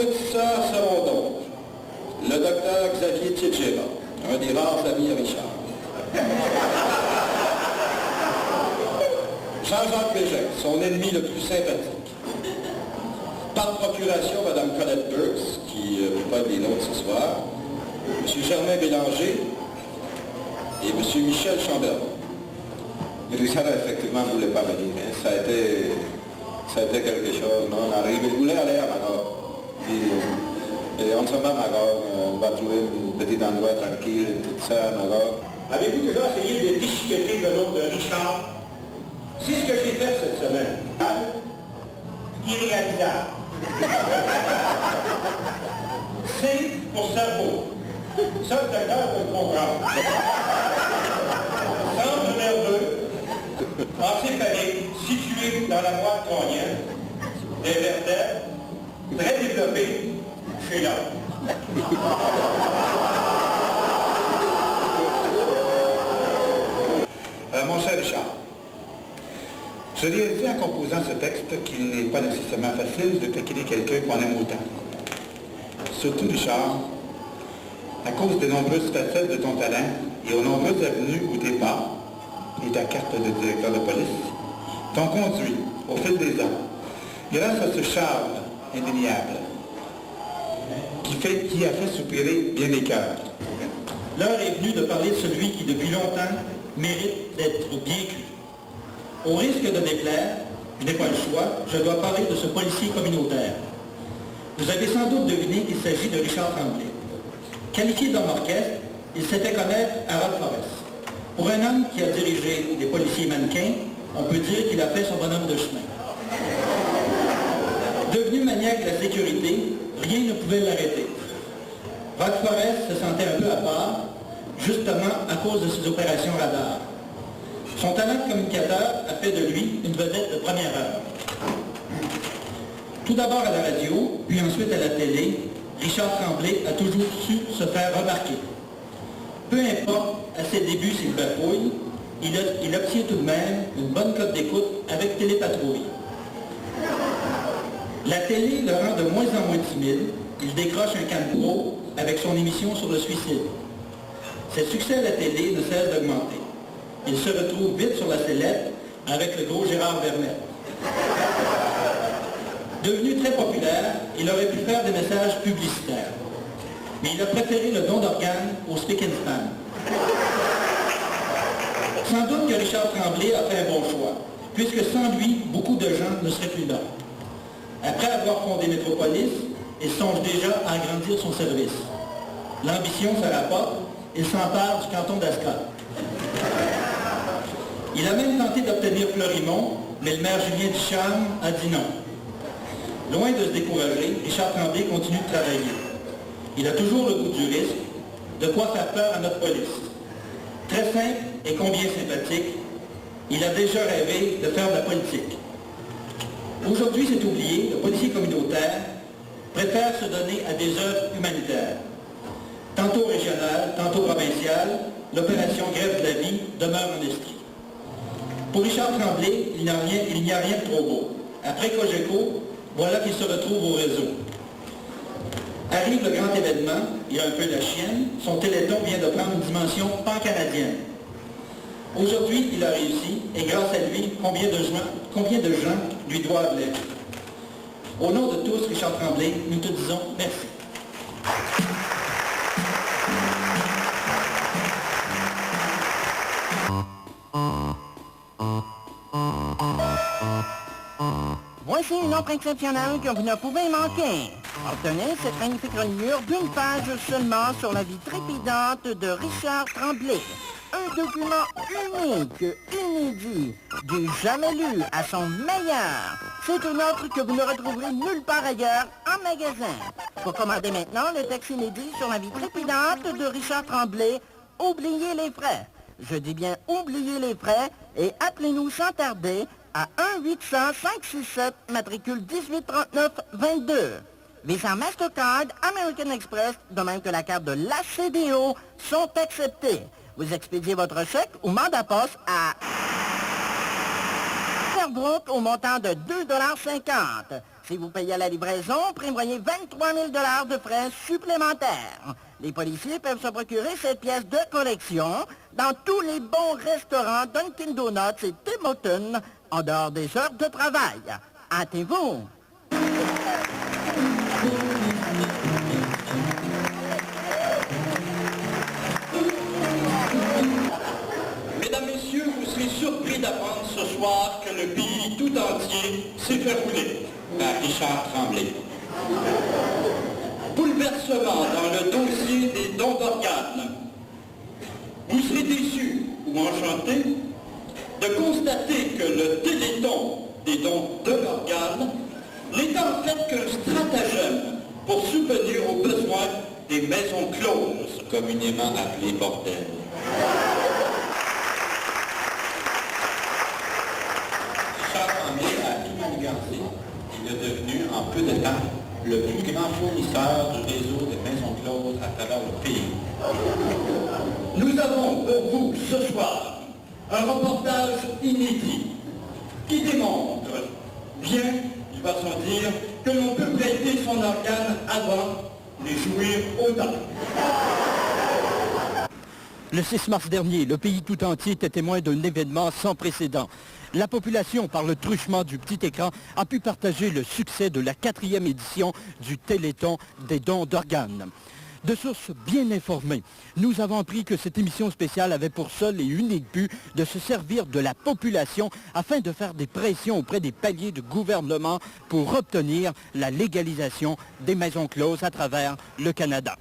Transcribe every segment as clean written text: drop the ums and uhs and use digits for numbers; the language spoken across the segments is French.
auditeurs seront donc le docteur Xavier Tchitchera, un des rares amis à Richard. Jean-Jacques Bégin, son ennemi le plus sympathique. Par procuration, Mme Colette Burks, qui ne peut pas être des nôtres ce soir, M. Germain Bélanger et M. Michel Chamberlain. Richard, effectivement, ne voulait pas venir. Hein. Ça a été quelque chose. Non, on arrive, il voulait aller à Magog. Et on s'en va à Magog, on va trouver un petit endroit tranquille, tout ça à Magog. Avez-vous déjà essayé de déchiqueter le nom de Richard? C'est ce que j'ai fait cette semaine. Irréalisable. C pour cerveau. Ça, le docteur peut le comprendre. Centre nerveux, encéphalique, situé dans la moelle crânienne, des vertèbres, très développé chez l'homme. Mon cher Richard, je réalisais en composant ce texte qu'il n'est pas nécessairement facile de taquiner quelqu'un qu'on aime autant. Surtout, Richard, à cause des nombreuses facettes de ton talent et aux nombreuses avenues où tes pas et ta carte de directeur de police t'ont conduit au fil des ans, grâce à ce charme indéniable qui a fait soupirer bien des cœurs. L'heure est venue de parler de celui qui, depuis longtemps, mérite d'être bien cru. Au risque de déplaire, je n'ai pas le choix, je dois parler de ce policier communautaire. Vous avez sans doute deviné qu'il s'agit de Richard Tremblay. Qualifié d'homme orchestre, il s'est fait connaître à Ralph-Forest. Pour un homme qui a dirigé des policiers mannequins, on peut dire qu'il a fait son bonhomme de chemin. Devenu maniaque de la sécurité, rien ne pouvait l'arrêter. Ralph-Forest se sentait un peu à part, justement à cause de ses opérations radar. Son talent de communicateur a fait de lui une vedette de première heure. Tout d'abord à la radio, puis ensuite à la télé, Richard Tremblay a toujours su se faire remarquer. Peu importe à ses débuts s'il bafouille, il obtient tout de même une bonne cote d'écoute avec Télépatrouille. La télé le rend de moins en moins timide, il décroche un can pro avec son émission sur le suicide. Ses succès à la télé ne cessent d'augmenter. Il se retrouve vite sur la sellette avec le gros Gérard Vermette. Devenu très populaire, il aurait pu faire des messages publicitaires. Mais il a préféré le don d'organes au speak and span. Sans doute que Richard Tremblay a fait un bon choix, puisque sans lui, beaucoup de gens ne seraient plus là. Après avoir fondé Métropolis, il songe déjà à agrandir son service. L'ambition se rapporte, il s'empare du canton d'Ascot. Il a même tenté d'obtenir Fleurimont, mais le maire Julien Ducharme a dit non. Loin de se décourager, Richard Tremblay continue de travailler. Il a toujours le goût du risque, de quoi faire peur à notre police. Très simple et combien sympathique, il a déjà rêvé de faire de la politique. Aujourd'hui, c'est oublié, le policier communautaire préfère se donner à des œuvres humanitaires. Tantôt régionales, tantôt provinciales, l'opération Grève de la vie demeure en esprit. Pour Richard Tremblay, il n'y a rien de trop beau. Après Cogeco, voilà qu'il se retrouve au réseau. Arrive le grand événement, il a un peu la chienne, son téléthon vient de prendre une dimension pan-canadienne. Aujourd'hui, il a réussi, et grâce à lui, combien de gens lui doivent la vie. Au nom de tous, Richard Tremblay, nous te disons merci. Voici une offre exceptionnelle que vous ne pouvez manquer. Obtenez cette magnifique reliure d'une page seulement sur la vie trépidante de Richard Tremblay. Un document unique, inédit, du jamais lu à son meilleur. C'est une offre que vous ne retrouverez nulle part ailleurs en magasin. Pour commander maintenant le texte inédit sur la vie trépidante de Richard Tremblay, oubliez les frais. Je dis bien oubliez les frais et appelez-nous sans tarder à 1-800-567, matricule 1839-22. Visa Mastercard, American Express, de même que la carte de l'ACDO, sont acceptés. Vous expédiez votre chèque ou mandat poste à Sherbrooke au montant de 2,50 $. Si vous payez à la livraison, prévoyez 23 000 $ de frais supplémentaires. Les policiers peuvent se procurer cette pièce de collection dans tous les bons restaurants Dunkin' Donuts et Tim Hortons en dehors des heures de travail. Hâtez-vous! Mesdames, Messieurs, vous serez surpris d'apprendre ce soir que le pays tout entier s'est fait rouler par Richard Tremblay. Bouleversement dans le dossier des dons d'organes. Vous serez déçus ou enchantés de constater que le téléthon des dons de l'organe n'est en fait qu'un stratagème pour subvenir aux besoins des maisons closes, communément appelées bordels. Richard Tremblay a manigancé. Il est devenu en peu de temps le plus grand fournisseur du réseau des maisons closes à travers le pays. Nous avons pour vous ce soir un reportage inédit qui démontre bien, il va sans dire, que l'on peut prêter son organe avant de jouir autant. Le 6 mars dernier, le pays tout entier était témoin d'un événement sans précédent. La population, par le truchement du petit écran, a pu partager le succès de la 4e édition du Téléthon des dons d'organes. De sources bien informées, nous avons appris que cette émission spéciale avait pour seul et unique but de se servir de la population afin de faire des pressions auprès des paliers de gouvernement pour obtenir la légalisation des maisons closes à travers le Canada.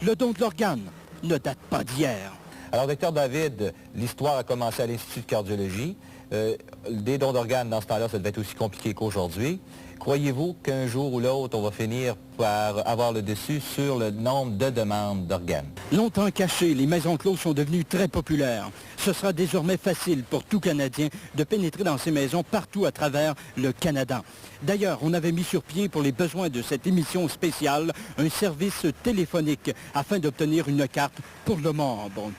Le don de l'organe ne date pas d'hier. Alors, docteur David, l'histoire a commencé à l'Institut de cardiologie. Des dons d'organes, dans ce temps-là, ça devait être aussi compliqué qu'aujourd'hui. Croyez-vous qu'un jour ou l'autre, on va finir par avoir le dessus sur le nombre de demandes d'organes? Longtemps cachées, les maisons closes sont devenues très populaires. Ce sera désormais facile pour tout Canadien de pénétrer dans ces maisons partout à travers le Canada. D'ailleurs, on avait mis sur pied pour les besoins de cette émission spéciale un service téléphonique afin d'obtenir une carte pour le membre.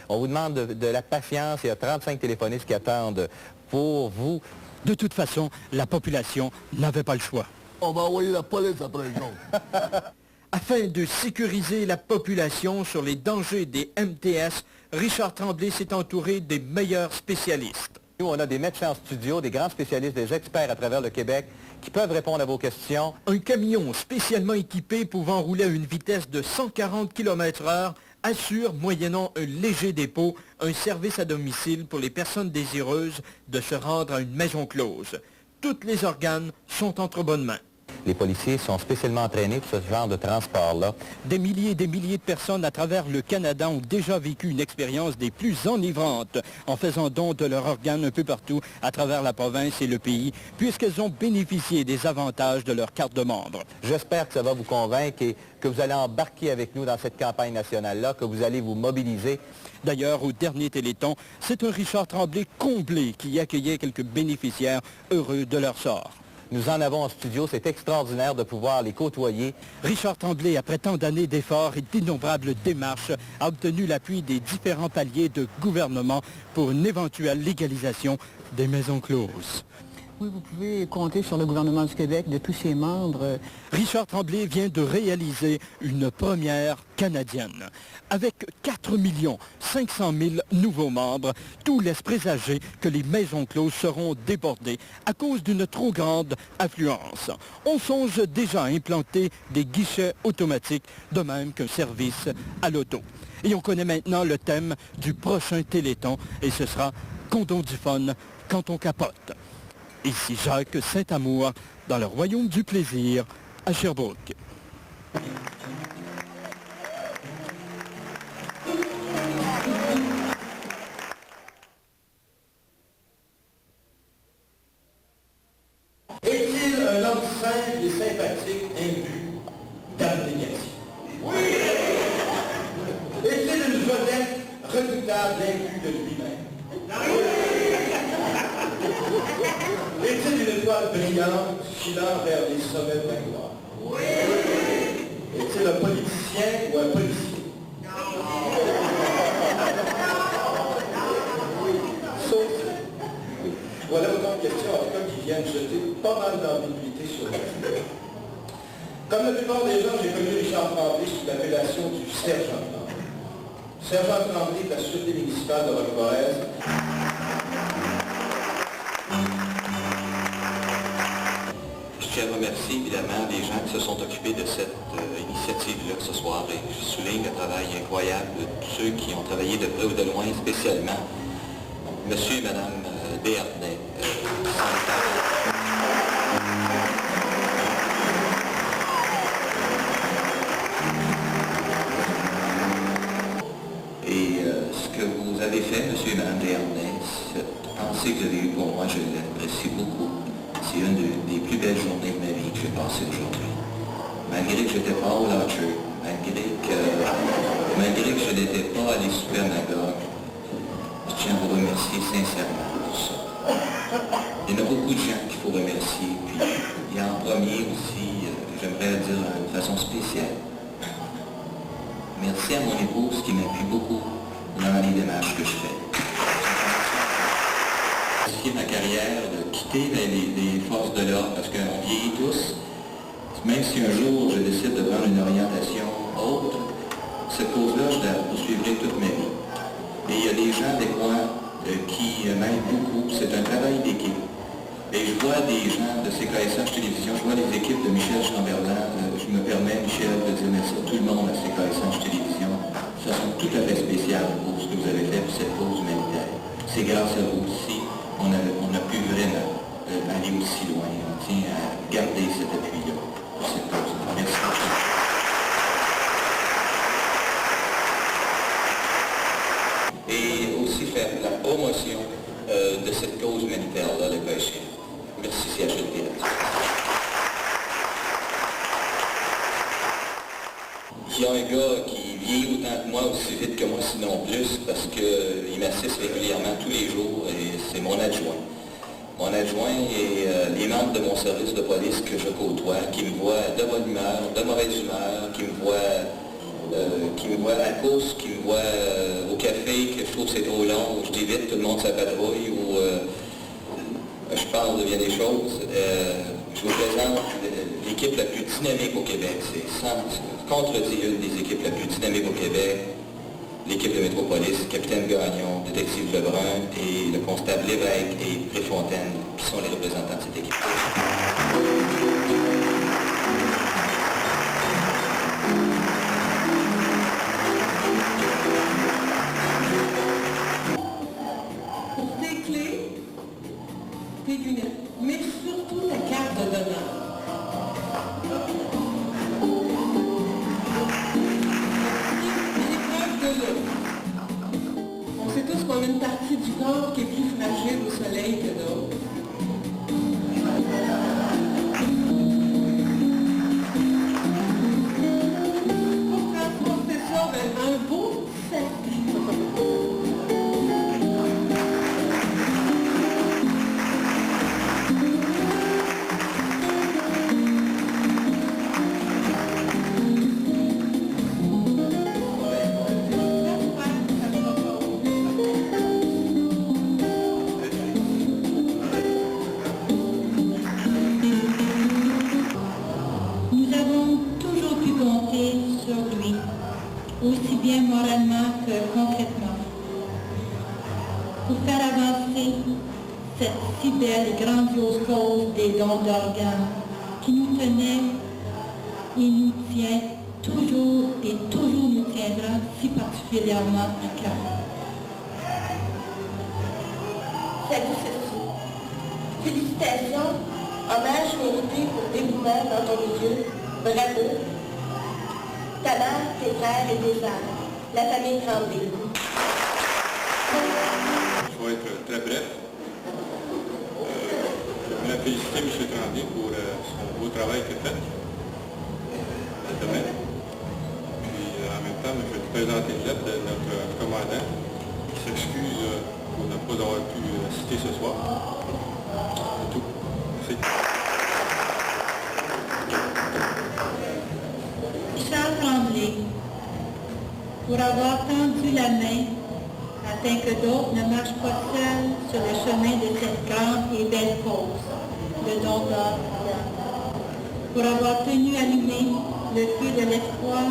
On vous demande de la patience. Il y a 35 téléphonistes qui attendent pour vous. De toute façon, la population n'avait pas le choix. On va envoyer la police après les gens. Afin de sécuriser la population sur les dangers des MTS, Richard Tremblay s'est entouré des meilleurs spécialistes. Nous, on a des médecins en studio, des grands spécialistes, des experts à travers le Québec qui peuvent répondre à vos questions. Un camion spécialement équipé pouvant rouler à une vitesse de 140 km/h assure, moyennant un léger dépôt, un service à domicile pour les personnes désireuses de se rendre à une maison close. Tous les organes sont entre bonnes mains. Les policiers sont spécialement entraînés pour ce genre de transport-là. Des milliers et des milliers de personnes à travers le Canada ont déjà vécu une expérience des plus enivrantes en faisant don de leurs organes un peu partout à travers la province et le pays, puisqu'elles ont bénéficié des avantages de leur carte de membre. J'espère que ça va vous convaincre et que vous allez embarquer avec nous dans cette campagne nationale-là, que vous allez vous mobiliser. D'ailleurs, au dernier Téléthon, c'est un Richard Tremblay comblé qui accueillait quelques bénéficiaires heureux de leur sort. Nous en avons en studio, c'est extraordinaire de pouvoir les côtoyer. Richard Tremblay, après tant d'années d'efforts et d'innombrables démarches, a obtenu l'appui des différents paliers de gouvernement pour une éventuelle légalisation des maisons closes. Oui, vous pouvez compter sur le gouvernement du Québec, de tous ses membres. Richard Tremblay vient de réaliser une première canadienne. Avec 4 500 000 nouveaux membres, tout laisse présager que les maisons closes seront débordées à cause d'une trop grande affluence. On songe déjà à implanter des guichets automatiques, de même qu'un service à l'auto. Et on connaît maintenant le thème du prochain Téléthon, et ce sera « Condom du fun quand on capote ». Ici Jacques Saint-Amour, dans le royaume du plaisir, à Sherbrooke. Est-il un homme simple et sympathique imbu d'abnégation? Oui! Est-il une vedette redoutable imbue de lui-même? Oui! Est-il une étoile brillante filant vers les sommets de la gloire? Oui! Est-il un politicien ou un policier? Non! Sauf. Voilà autant de questions en tout cas qui viennent jeter pas mal d'ambiguïté sur la vie. Comme la plupart des gens, j'ai connu Richard Tremblay sous l'appellation du sergent Tremblay. Sergent Tremblay de la Sûreté municipale de Roqueforest. Je tiens à remercier évidemment les gens qui se sont occupés de cette initiative-là ce soir et je souligne le travail incroyable de tous ceux qui ont travaillé de près ou de loin, spécialement Monsieur et Madame Desharnais. Et ce que vous avez fait, Monsieur et Madame Desharnais, cette pensée que vous avez eue pour moi, je l'apprécie beaucoup. C'est une des plus belles journées de ma vie que j'ai passées aujourd'hui. Malgré que je n'étais pas au Lodger, malgré que je n'étais pas allé souper à Magog, je tiens à vous remercier sincèrement pour ça. Il y en a beaucoup de gens qu'il faut remercier, puis il y a en premier aussi, j'aimerais dire d'une façon spéciale. Merci à mon épouse qui m'appuie beaucoup dans les démarches que je fais. J'ai ma carrière de quitter les forces de l'ordre parce qu'on vieillit tous. Même si un jour je décide de prendre une orientation autre, cette cause-là, je la poursuivrai toute ma vie. Et il y a des gens adéquats qui m'aident beaucoup. C'est un travail d'équipe. Et je vois des gens de CKSH Télévision, je vois les équipes de Michel Chamberlain, je me permets, Michel, de dire merci à tout le monde à CKSH Télévision. De façon tout à fait spéciale pour ce que vous avez fait pour cette cause humanitaire. C'est grâce à vous aussi on a pu vraiment aller aussi loin. On tient à garder cet appui-là pour cette cause. Merci. Et aussi faire la promotion de cette cause humanitaire-là, le cas échéant. Merci, CHLP. Il y a un gars qui vieillit autant que moi, aussi vite que moi, sinon plus, parce qu'il m'assiste régulièrement tous les jours, et c'est mon adjoint. Mon adjoint et les membres de mon service de police que je côtoie, qui me voient de bonne humeur, de mauvaise humeur, qui me voient à la course, qui me voient au café, que je trouve que c'est trop long, je dis vite, tout le monde sa patrouille, ou je parle de bien des choses. Je vous présente l'équipe la plus dynamique au Québec. C'est sans contredit une des équipes la plus dynamiques au Québec. L'équipe de Métropolis, Capitaine Gagnon, Détective Lebrun et le constable Lévesque et Préfontaine, qui sont les représentants de cette équipe. Tes clés, tes lunettes, mais surtout ta carte d'honneur. On sait tous qu'on a une partie du corps qui est plus fragile au soleil que d'autres. Pour transporter ça, un beau sac. aussi bien moralement que concrètement, pour faire avancer cette si belle et grandiose cause des dons d'organes qui nous tenait et nous tient toujours et toujours nous tiendra si particulièrement à cœur. Salut ceci. Félicitations, hommage mérité pour dévouement dans ton milieu. Bravo. Ta mère, tes frères et tes sœurs. La famille Tremblay. Je vais être très bref. Je voulais féliciter M. Tremblay pour son beau travail qu'il a fait dans le domaine. Puis en même temps, je vais te présenter une lettre de notre commandant qui s'excuse pour ne pas avoir pu assister ce soir. C'est tout. Merci. Charles Tremblay, pour avoir tendu la main afin que d'autres ne marchent pas seuls sur le chemin de cette grande et belle cause, le don d'organes. pour avoir tenu allumé le feu de l'espoir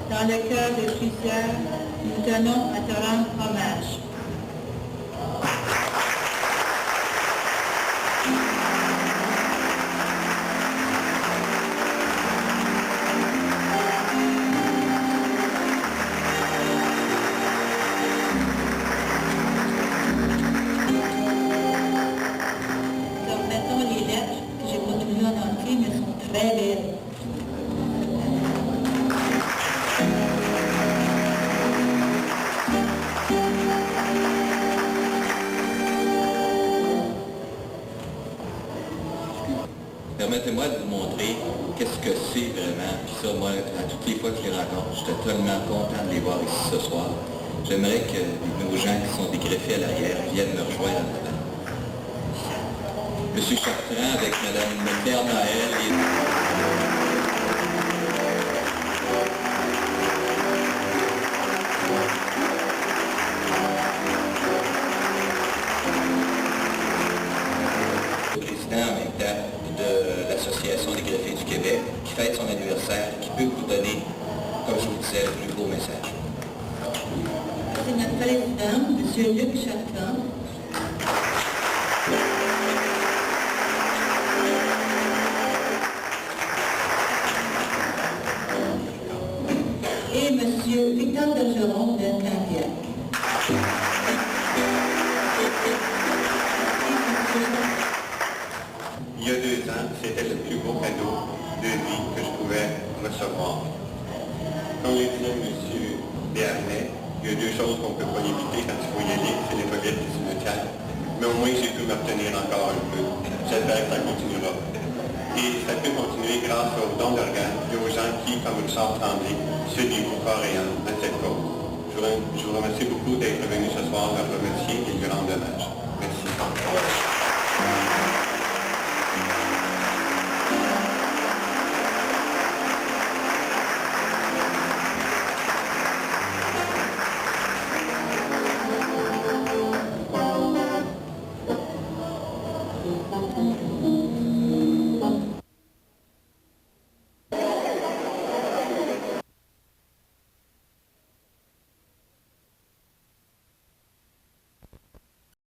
dans le cœur de plusieurs. Nous tenons à te rendre hommage. Permettez-moi de vous montrer qu'est-ce que c'est vraiment. Puis ça, moi, à toutes les fois que je les rencontre, j'étais tellement content de les voir ici ce soir. J'aimerais que nos gens qui sont dégreffés à l'arrière viennent me rejoindre en avant. Monsieur Chartrand avec Madame Claire Naël et... en même temps de l'Association des greffés du Québec, qui fête son anniversaire, qui peut vous donner, comme je vous disais, le plus beau message. C'est notre président, M. Luc Chartrand. Et M. Victor Bergeron de Candiac. Il y a 2 ans, c'était le plus beau cadeau de vie que je pouvais recevoir. Comme le disait M. Béarnais, il y a 2 choses qu'on ne peut pas éviter quand il faut y aller, c'est les toilettes et le cimetière. Mais au moins, j'ai pu me retenir encore un peu. J'espère que ça continuera. Et ça peut continuer grâce aux dons d'organes et aux gens qui, comme Richard Tremblay, se dévouent corps et âme à cette cause. Je vous remercie beaucoup d'être venu ce soir me remercier et lui rendre hommage. Merci.